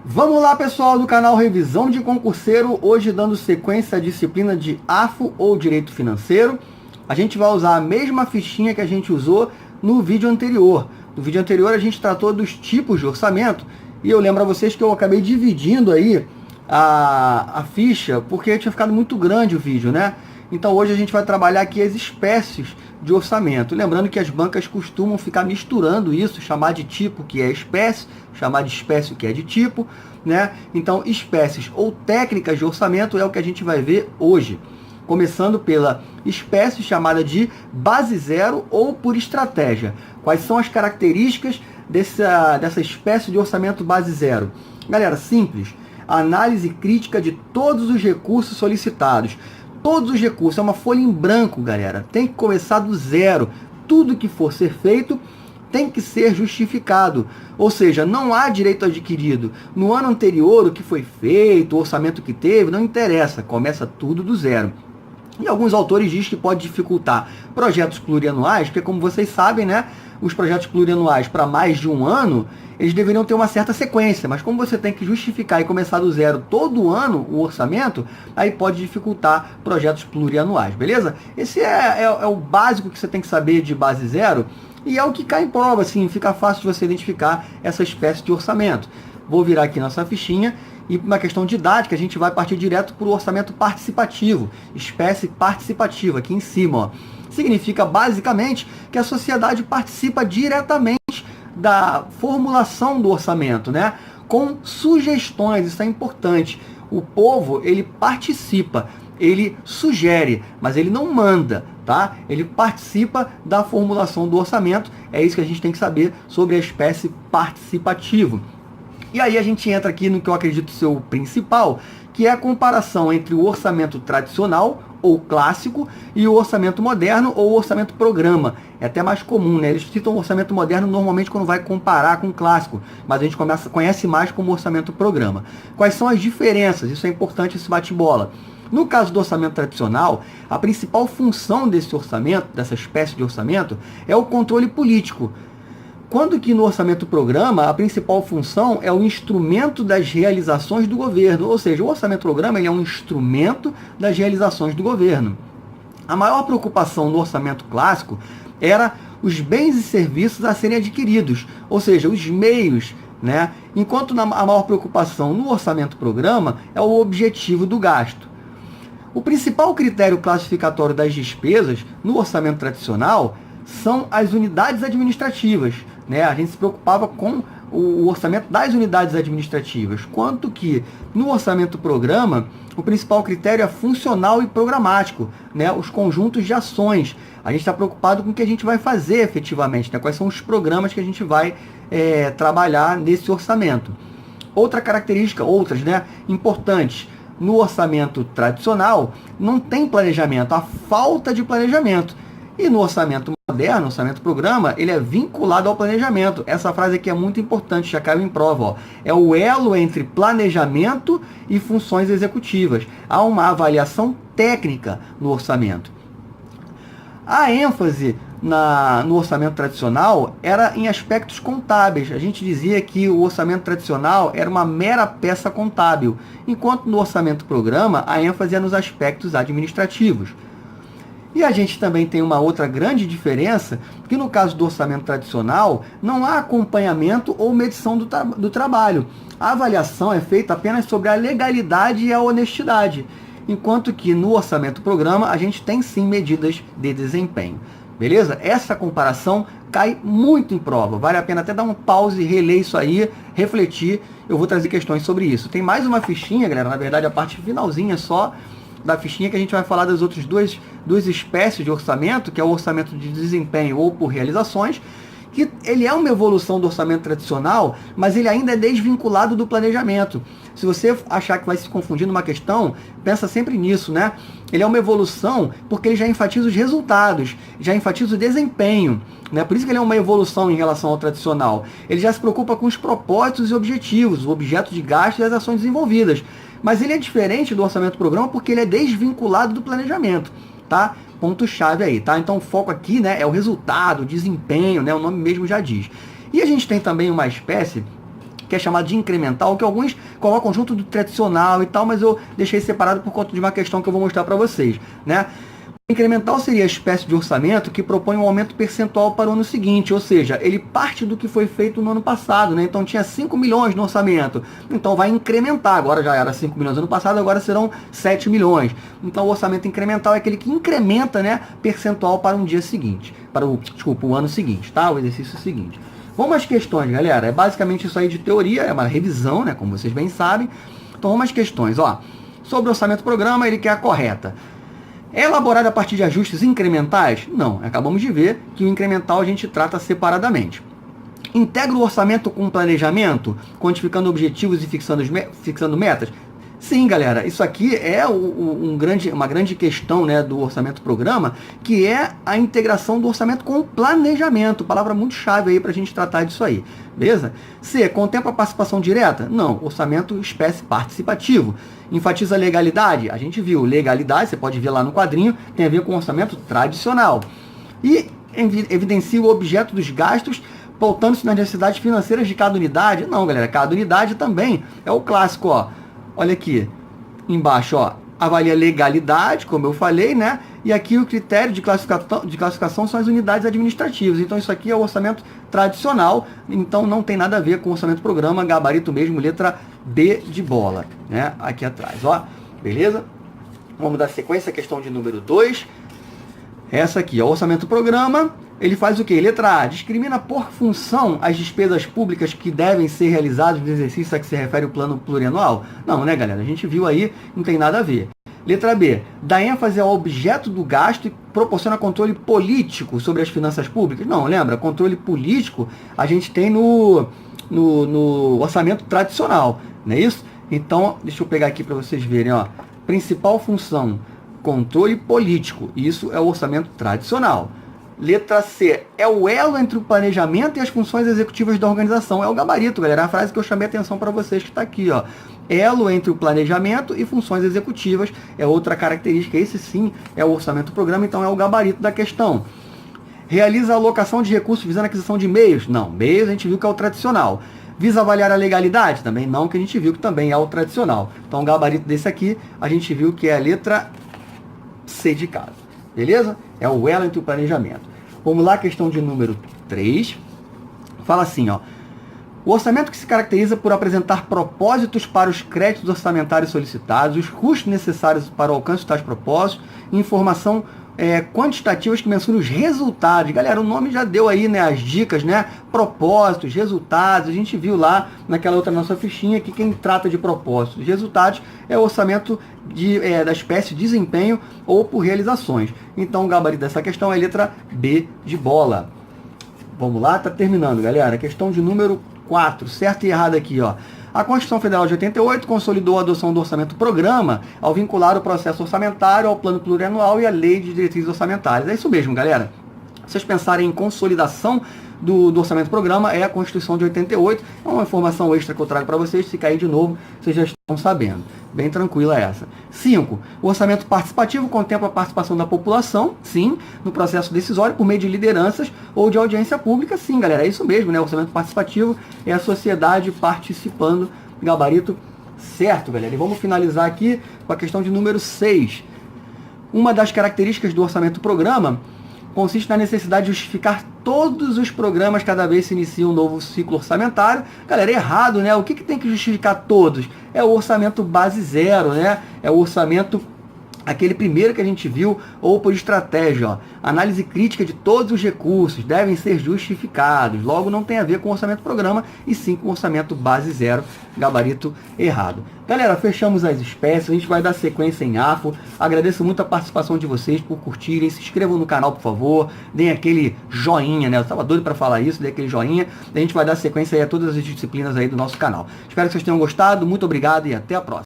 Vamos lá, pessoal do canal Revisão de Concurseiro, hoje dando sequência à disciplina de AFO ou Direito Financeiro. A gente vai usar a mesma fichinha que a gente usou no vídeo anterior. No vídeo anterior a gente tratou dos tipos de orçamento e eu lembro a vocês que eu acabei dividindo aí a ficha porque tinha ficado muito grande o vídeo, né? Então hoje a gente vai trabalhar aqui as espécies de orçamento. Lembrando que as bancas costumam ficar misturando isso, chamar de tipo que é espécie, chamar de espécie que é de tipo, né? Então espécies ou técnicas de orçamento é o que a gente vai ver hoje. Começando pela espécie chamada de base zero ou por estratégia. Quais são as características dessa espécie de orçamento base zero? Galera, simples. Análise crítica de todos os recursos solicitados. Todos os recursos, é uma folha em branco, galera. Tem que começar do zero. Tudo que for ser feito tem que ser justificado. Ou seja, não há direito adquirido. No ano anterior, o que foi feito, o orçamento que teve, não interessa. Começa tudo do zero. E alguns autores dizem que pode dificultar projetos plurianuais, porque como vocês sabem, né, os projetos plurianuais para mais de um ano, eles deveriam ter uma certa sequência, mas como você tem que justificar e começar do zero todo ano o orçamento, aí pode dificultar projetos plurianuais, beleza? Esse é o básico que você tem que saber de base zero, e é o que cai em prova, assim, fica fácil de você identificar essa espécie de orçamento. Vou virar aqui nossa fichinha, e uma questão didática, a gente vai partir direto para o orçamento participativo, espécie participativa, aqui em cima, ó. Significa basicamente que a sociedade participa diretamente da formulação do orçamento, né? Com sugestões, isso é importante. O povo, ele participa, ele sugere, mas ele não manda, tá? Ele participa da formulação do orçamento, é isso que a gente tem que saber sobre a espécie participativo. E aí a gente entra aqui no que eu acredito ser o principal, que é a comparação entre o orçamento tradicional ou clássico e o orçamento moderno ou orçamento programa. É até mais comum, né? Eles citam o orçamento moderno normalmente quando vai comparar com o clássico, mas a gente conhece mais como orçamento programa. Quais são as diferenças? Isso é importante, esse bate-bola. No caso do orçamento tradicional, a principal função desse orçamento, dessa espécie de orçamento, é o controle político. Quando que no orçamento programa, a principal função é o instrumento das realizações do governo, ou seja, o orçamento programa ele é um instrumento das realizações do governo. A maior preocupação no orçamento clássico era os bens e serviços a serem adquiridos, ou seja, os meios, né? Enquanto a maior preocupação no orçamento programa é o objetivo do gasto. O principal critério classificatório das despesas no orçamento tradicional são as unidades administrativas, né? A gente se preocupava com o orçamento das unidades administrativas, quanto que no orçamento programa o principal critério é funcional e programático, né? Os conjuntos de ações. A gente está preocupado com o que a gente vai fazer efetivamente, né? Quais são os programas que a gente vai trabalhar nesse orçamento. Outras, né, importantes. No orçamento tradicional não tem planejamento, há falta de planejamento. E no orçamento moderno, orçamento programa, ele é vinculado ao planejamento. Essa frase aqui é muito importante, já caiu em prova, ó. É o elo entre planejamento e funções executivas. Há uma avaliação técnica no orçamento. A ênfase no orçamento tradicional era em aspectos contábeis. A gente dizia que o orçamento tradicional era uma mera peça contábil, enquanto no orçamento programa a ênfase é nos aspectos administrativos. E a gente também tem uma outra grande diferença, que no caso do orçamento tradicional, não há acompanhamento ou medição do trabalho. A avaliação é feita apenas sobre a legalidade e a honestidade, enquanto que no orçamento programa a gente tem sim medidas de desempenho. Beleza? Essa comparação cai muito em prova. Vale a pena até dar um pause, reler isso aí, refletir. Eu vou trazer questões sobre isso. Tem mais uma fichinha, galera, na verdade a parte finalzinha só da fichinha, que a gente vai falar das outras duas espécies de orçamento, que é o orçamento de desempenho ou por realizações, que ele é uma evolução do orçamento tradicional, mas ele ainda é desvinculado do planejamento. Se você achar que vai se confundir numa questão, pensa sempre nisso, né? Ele é uma evolução porque ele já enfatiza os resultados, já enfatiza o desempenho, né? Por isso que ele é uma evolução em relação ao tradicional. Ele já se preocupa com os propósitos e objetivos, o objeto de gasto e as ações desenvolvidas. Mas ele é diferente do orçamento programa porque ele é desvinculado do planejamento, tá? Ponto-chave aí, tá? Então o foco aqui, né, é o resultado, o desempenho, né? O nome mesmo já diz. E a gente tem também uma espécie que é chamado de incremental, que alguns colocam junto do tradicional e tal, mas eu deixei separado por conta de uma questão que eu vou mostrar para vocês, né? Incremental seria a espécie de orçamento que propõe um aumento percentual para o ano seguinte, ou seja, ele parte do que foi feito no ano passado, né? Então tinha 5 milhões no orçamento, então vai incrementar, agora já era 5 milhões no ano passado, agora serão 7 milhões. Então o orçamento incremental é aquele que incrementa, né, percentual para um dia seguinte, o ano seguinte, tá? O exercício seguinte. Vamos às questões, galera, é basicamente isso aí de teoria, é uma revisão, né, como vocês bem sabem. Então vamos às questões, ó. Sobre o orçamento programa, ele quer a correta. É elaborado a partir de ajustes incrementais? Não, acabamos de ver que o incremental a gente trata separadamente. Integra o orçamento com planejamento, quantificando objetivos e fixando metas? Sim, galera, isso aqui é uma grande questão, né, do orçamento programa, que é a integração do orçamento com o planejamento, palavra muito chave aí para a gente tratar disso aí, beleza? C, contempla a participação direta? Não, orçamento espécie participativo. Enfatiza a legalidade? A gente viu, legalidade, você pode ver lá no quadrinho, tem a ver com o orçamento tradicional. E evidencia o objeto dos gastos, pautando-se nas necessidades financeiras de cada unidade? Não, galera, cada unidade também é o clássico, ó. Olha aqui, embaixo, ó, avalia legalidade, como eu falei, né? E aqui o critério de classificação são as unidades administrativas. Então isso aqui é o orçamento tradicional, então não tem nada a ver com o orçamento programa, gabarito mesmo, letra B de bola, né? Aqui atrás, ó, beleza? Vamos dar sequência à questão de número 2. Essa aqui, ó, orçamento programa, ele faz o quê? Letra A, discrimina por função as despesas públicas que devem ser realizadas no exercício a que se refere o plano plurianual? Não, né, galera? A gente viu aí, não tem nada a ver. Letra B, dá ênfase ao objeto do gasto e proporciona controle político sobre as finanças públicas? Não, lembra? Controle político a gente tem no orçamento tradicional, não é isso? Então, deixa eu pegar aqui para vocês verem, ó. Principal função, controle político. Isso é o orçamento tradicional. Letra C, é o elo entre o planejamento e as funções executivas da organização. É o gabarito, galera. É a frase que eu chamei a atenção para vocês que está aqui, ó. Elo entre o planejamento e funções executivas é outra característica. Esse sim é o orçamento programa, então é o gabarito da questão. Realiza a alocação de recursos visando a aquisição de meios? Não, meios a gente viu que é o tradicional. Visa avaliar a legalidade? Também não, que a gente viu que também é o tradicional. Então o gabarito desse aqui, a gente viu que é a letra C de casa. Beleza? É o elo entre o planejamento. Vamos lá, questão de número 3. Fala assim, ó. O orçamento que se caracteriza por apresentar propósitos para os créditos orçamentários solicitados, os custos necessários para o alcance de tais propósitos, informação quantitativas que mensuram os resultados. Galera, o nome já deu aí, né, as dicas, né? Propósitos, resultados. A gente viu lá naquela outra nossa fichinha que quem trata de propósitos e resultados é o orçamento da espécie de desempenho ou por realizações. Então o gabarito dessa questão é a letra B de bola. Vamos lá, tá terminando, galera. Questão de número 4, certo e errado aqui, ó. A Constituição Federal de 88 consolidou a adoção do orçamento programa ao vincular o processo orçamentário ao plano plurianual e à lei de diretrizes orçamentárias. É isso mesmo, galera. Se vocês pensarem em consolidação do orçamento programa, é a Constituição de 88. É uma informação extra que eu trago para vocês. Se cair de novo, vocês já estão sabendo. Bem tranquila essa. 5. O orçamento participativo contempla a participação da população, sim, no processo decisório por meio de lideranças ou de audiência pública. Sim, galera, é isso mesmo, né? O orçamento participativo é a sociedade participando. Gabarito certo, galera. E vamos finalizar aqui com a questão de número 6. Uma das características do orçamento programa consiste na necessidade de justificar todos os programas cada vez que se inicia um novo ciclo orçamentário. Galera, é errado, né? O que tem que justificar todos? É o orçamento base zero, né? É o orçamento, aquele primeiro que a gente viu, ou por estratégia, ó. Análise crítica de todos os recursos devem ser justificados. Logo, não tem a ver com orçamento programa, e sim com orçamento base zero, gabarito errado. Galera, fechamos as espécies, a gente vai dar sequência em AFO. Agradeço muito a participação de vocês por curtirem, se inscrevam no canal, por favor, deem aquele joinha, né? Eu estava doido para falar isso, deem aquele joinha. A gente vai dar sequência aí a todas as disciplinas aí do nosso canal. Espero que vocês tenham gostado, muito obrigado e até a próxima.